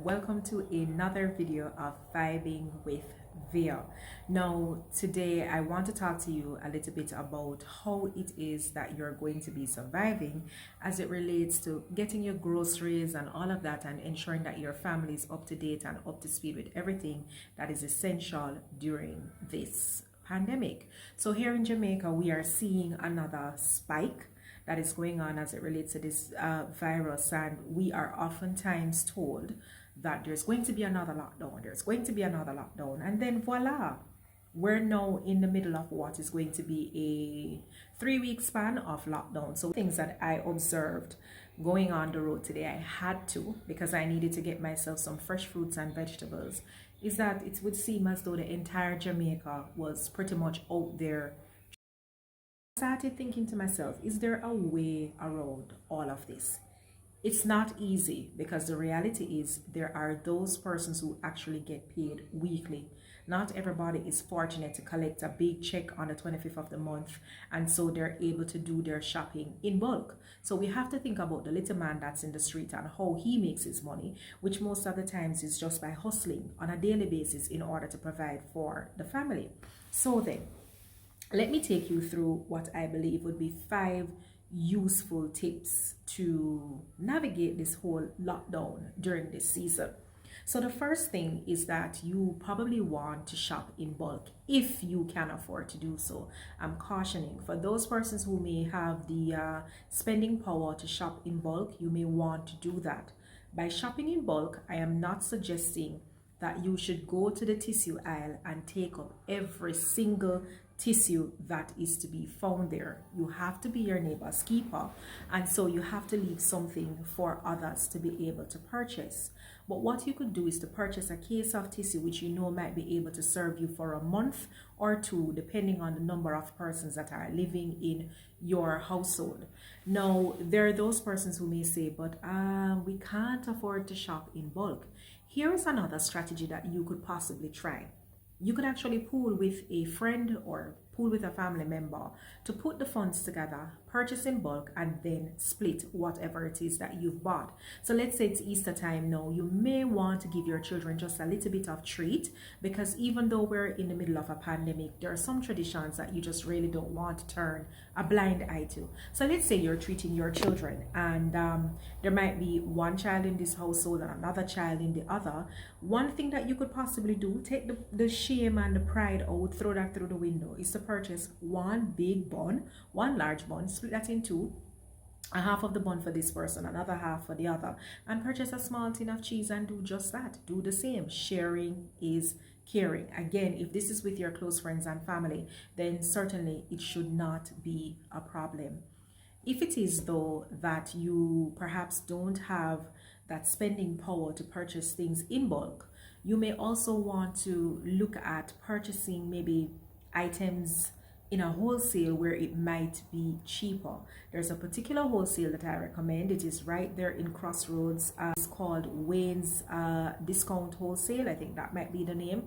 welcome to another video of Vibing with Via. Now today I want to talk to you a little bit about how it is that you're going to be surviving as it relates to getting your groceries and all of that, and ensuring that your family is up to date and up to speed with everything that is essential during this pandemic. So here in Jamaica we are seeing another spike that is going on as it relates to this virus, and we are oftentimes told that there's going to be another lockdown, and then voila, we're now in the middle of what is going to be a 3-week span of lockdown. So things that I observed going on the road today, I had to, because I needed to get myself some fresh fruits and vegetables, is that it would seem as though the entire Jamaica was pretty much out there. Started thinking to myself, is there a way around all of this? It's not easy, because the reality is there are those persons who actually get paid weekly. Not everybody is fortunate to collect a big check on the 25th of the month, and so they're able to do their shopping in bulk. So we have to think about the little man that's in the street and how he makes his money, which most of the times is just by hustling on a daily basis in order to provide for the family. So then, let me take you through what I believe would be 5 useful tips to navigate this whole lockdown during this season. So the first thing is that you probably want to shop in bulk if you can afford to do so. I'm cautioning for those persons who may have the spending power to shop in bulk, you may want to do that. By shopping in bulk, I am not suggesting that you should go to the tissue aisle and take up every single tissue that is to be found there. You have to be your neighbor's keeper, and so you have to leave something for others to be able to purchase. But what you could do is to purchase a case of tissue which you know might be able to serve you for a month or two, depending on the number of persons that are living in your household. Now, there are those persons who may say, but we can't afford to shop in bulk. Here is another strategy that you could possibly try. You could actually pool with a friend or pool with a family member to put the funds together, purchase in bulk, and then split whatever it is that you've bought. So let's say it's Easter time now. You may want to give your children just a little bit of treat, because even though we're in the middle of a pandemic, there are some traditions that you just really don't want to turn a blind eye to. So let's say you're treating your children, and there might be one child in this household and another child in the other. One thing that you could possibly do, take the shame and the pride out, throw that through the window, is to purchase one big bun, one large bun, split that in two, a half of the bun for this person, another half for the other, and purchase a small tin of cheese and do just that. Do the same. Sharing is caring. Again, if this is with your close friends and family, then certainly it should not be a problem. If it is though that you perhaps don't have that spending power to purchase things in bulk, you may also want to look at purchasing maybe items in a wholesale where it might be cheaper. There's a particular wholesale that I recommend. It is right there in Crossroads. It's called Wayne's Discount Wholesale. I think that might be the name.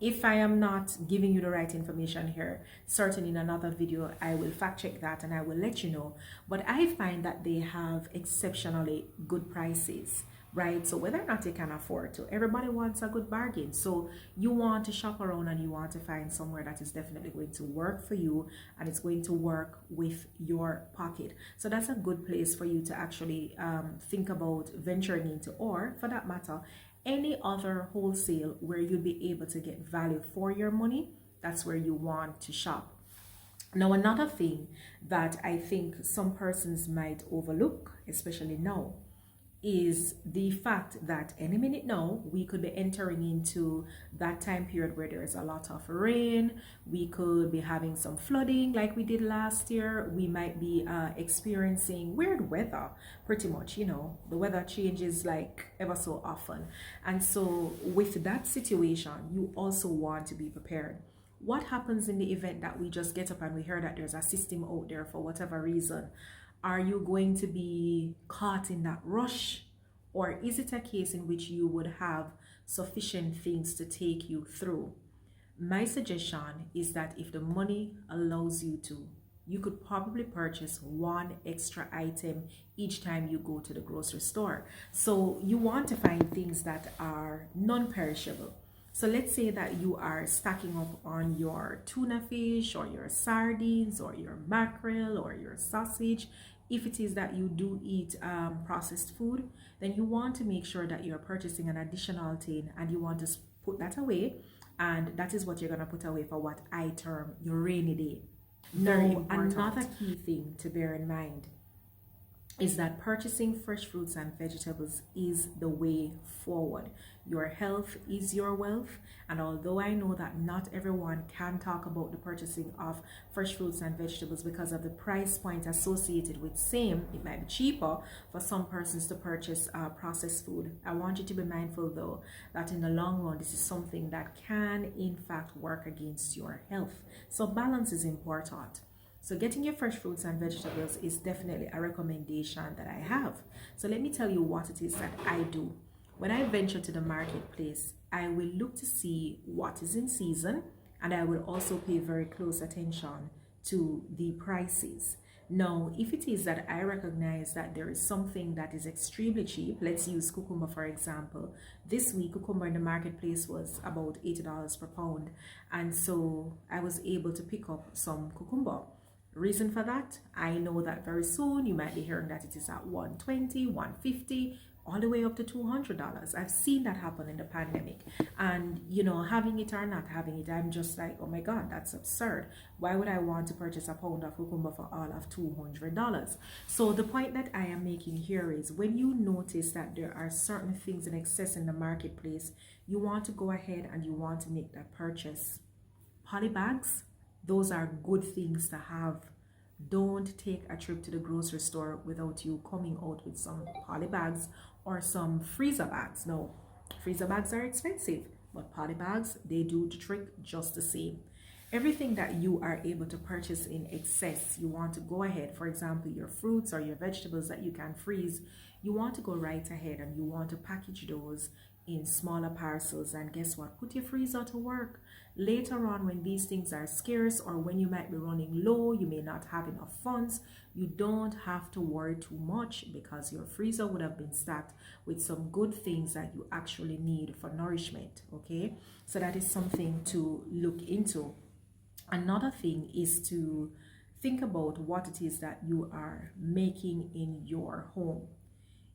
If I am not giving you the right information here, certainly in another video I will fact check that and I will let you know. But I find that they have exceptionally good prices, right? So whether or not you can afford to, everybody wants a good bargain. So you want to shop around and you want to find somewhere that is definitely going to work for you and it's going to work with your pocket. So that's a good place for you to actually think about venturing into, or for that matter, any other wholesale where you'll be able to get value for your money. That's where you want to shop. Now, another thing that I think some persons might overlook, especially now, is the fact that any minute now we could be entering into that time period where there is a lot of rain. We could be having some flooding like we did last year. We might be experiencing weird weather, pretty much. You know, the weather changes like ever so often, and so with that situation you also want to be prepared. What happens in the event that we just get up and we hear that there's a system out there for whatever reason? Are you going to be caught in that rush? Or is it a case in which you would have sufficient things to take you through? My suggestion is that if the money allows you to, you could probably purchase one extra item each time you go to the grocery store. So you want to find things that are non-perishable. So let's say that you are stacking up on your tuna fish or your sardines or your mackerel or your sausage. If it is that you do eat processed food, then you want to make sure that you're purchasing an additional tin and you want to put that away. And that is what you're going to put away for what I term your rainy day. Now, another key thing to bear in mind is that purchasing fresh fruits and vegetables is the way forward. Your health is your wealth, and although I know that not everyone can talk about the purchasing of fresh fruits and vegetables because of the price point associated with same, it might be cheaper for some persons to purchase processed food. I want you to be mindful though that in the long run this is something that can in fact work against your health. So balance is important. So getting your fresh fruits and vegetables is definitely a recommendation that I have. So let me tell you what it is that I do. When I venture to the marketplace, I will look to see what is in season, and I will also pay very close attention to the prices. Now, if it is that I recognize that there is something that is extremely cheap, let's use cucumber for example. This week, cucumber in the marketplace was about $80 per pound, and so I was able to pick up some cucumber. Reason for that, I know that very soon you might be hearing that it is at $120, $150, all the way up to $200. I've seen that happen in the pandemic, and you know, having it or not having it, I'm just like, oh my god, that's absurd. Why would I want to purchase a pound of cucumber for all of $200? So the point that I am making here is, when you notice that there are certain things in excess in the marketplace, you want to go ahead and you want to make that purchase. Poly bags, those are good things to have. Don't take a trip to the grocery store without you coming out with some poly bags or some freezer bags. No, freezer bags are expensive, but poly bags, they do the trick just the same. Everything that you are able to purchase in excess, you want to go ahead. For example, your fruits or your vegetables that you can freeze, you want to go right ahead and you want to package those in smaller parcels, and guess what, put your freezer to work. Later on, when these things are scarce or when you might be running low, you may not have enough funds, you don't have to worry too much because your freezer would have been stacked with some good things that you actually need for nourishment. Okay, so that is something to look into. Another thing is to think about what it is that you are making in your home.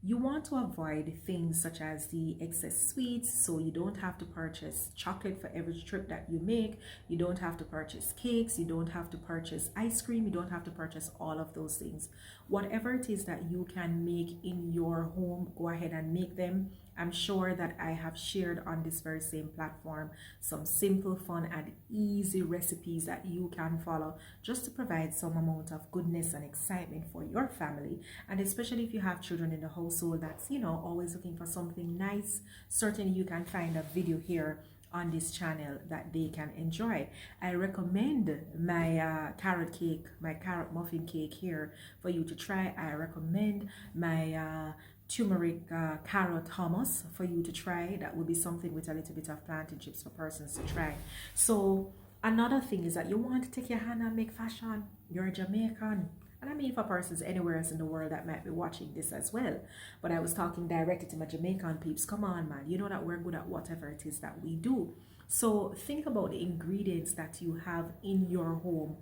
You want to avoid things such as the excess sweets, so you don't have to purchase chocolate for every trip that you make. You don't have to purchase cakes. You don't have to purchase ice cream. You don't have to purchase all of those things. Whatever it is that you can make in your home, go ahead and make them. I'm sure that I have shared on this very same platform some simple, fun, and easy recipes that you can follow just to provide some amount of goodness and excitement for your family. And especially if you have children in the household that's, you know, always looking for something nice, certainly you can find a video here on this channel that they can enjoy. I recommend my carrot cake, my carrot muffin cake here for you to try. I recommend my turmeric carrot hummus for you to try. That would be something with a little bit of plantain chips for persons to try. So another thing is that you want to take your hand and make fashion. You're a Jamaican, and I mean for persons anywhere else in the world that might be watching this as well, but I was talking directly to my Jamaican peeps. Come on, man, you know that we're good at whatever it is that we do. So think about the ingredients that you have in your home.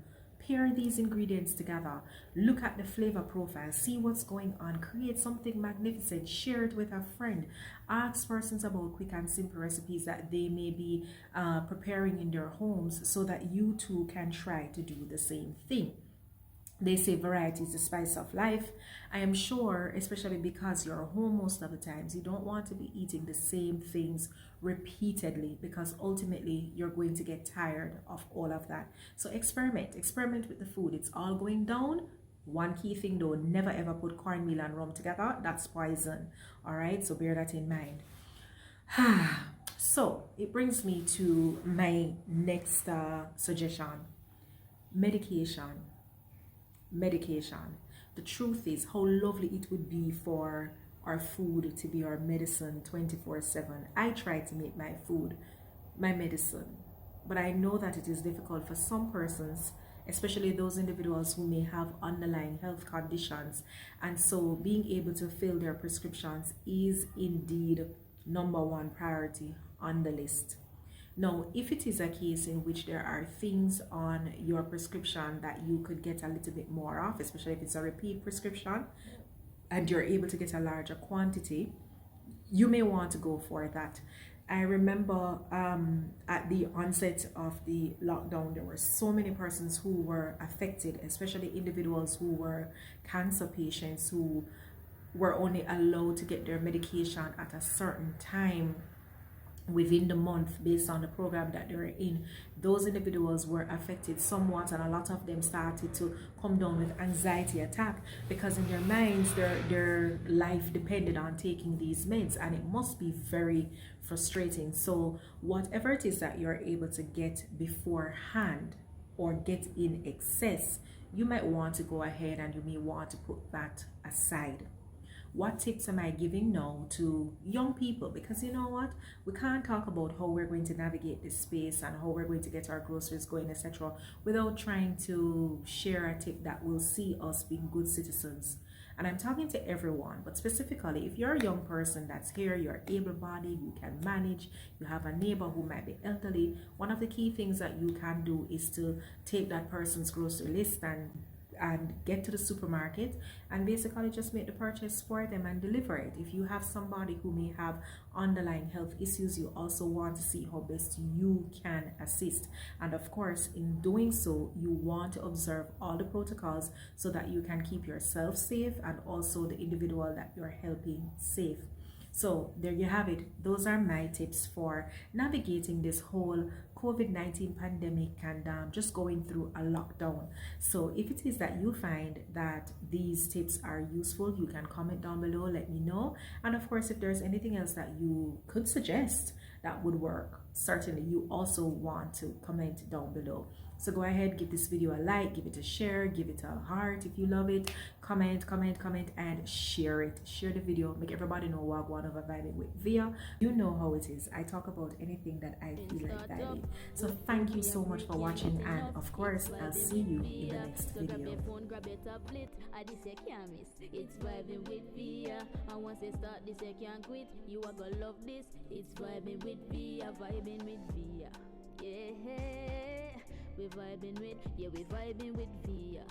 Pair these ingredients together, look at the flavor profile, see what's going on, create something magnificent, share it with a friend, ask persons about quick and simple recipes that they may be preparing in their homes so that you too can try to do the same thing. They say variety is the spice of life. I am sure, especially because you're home most of the times, you don't want to be eating the same things repeatedly because ultimately you're going to get tired of all of that. So experiment with the food. It's all going down. One key thing though, never ever put cornmeal and rum together. That's poison. All right, so bear that in mind. So it brings me to my next suggestion: medication. The truth is, how lovely it would be for our food to be our medicine 24/7. I try to make my food my medicine, but I know that it is difficult for some persons, especially those individuals who may have underlying health conditions. And so being able to fill their prescriptions is indeed number one priority on the list. Now, if it is a case in which there are things on your prescription that you could get a little bit more of, especially if it's a repeat prescription and you're able to get a larger quantity, you may want to go for that. I remember at the onset of the lockdown, there were so many persons who were affected, especially individuals who were cancer patients who were only allowed to get their medication at a certain time within the month based on the program that they were in. Those individuals were affected somewhat, and a lot of them started to come down with anxiety attack because in their minds their life depended on taking these meds, and it must be very frustrating. So whatever it is that you're able to get beforehand or get in excess, you might want to go ahead and you may want to put that aside. What tips am I giving now to young people? Because you know what? We can't talk about how we're going to navigate this space and how we're going to get our groceries going, etc., without trying to share a tip that will see us being good citizens. And I'm talking to everyone, but specifically, if you're a young person that's here, you're able-bodied, you can manage, you have a neighbor who might be elderly, one of the key things that you can do is to take that person's grocery list and get to the supermarket and basically just make the purchase for them and deliver it. If you have somebody who may have underlying health issues, you also want to see how best you can assist. And of course, in doing so, you want to observe all the protocols so that you can keep yourself safe and also the individual that you're helping safe. So there you have it. Those are my tips for navigating this whole COVID-19 pandemic and just going through a lockdown. So if it is that you find that these tips are useful, you can comment down below, let me know. And of course, if there's anything else that you could suggest that would work, certainly you also want to comment down below. So go ahead, give this video a like, give it a share, give it a heart if you love it, comment, and share it. Share the video, make everybody know what one of a vibing with Via. You know how it is. I talk about anything that I feel like vibing. So thank you so much for watching, and of course, I'll see you in the next video. It's vibing with Via, and once they start this, you can't quit. You are gonna love this. It's vibing with Via, vibing with Via. Yeah, we vibing with, yeah, we vibing with Via.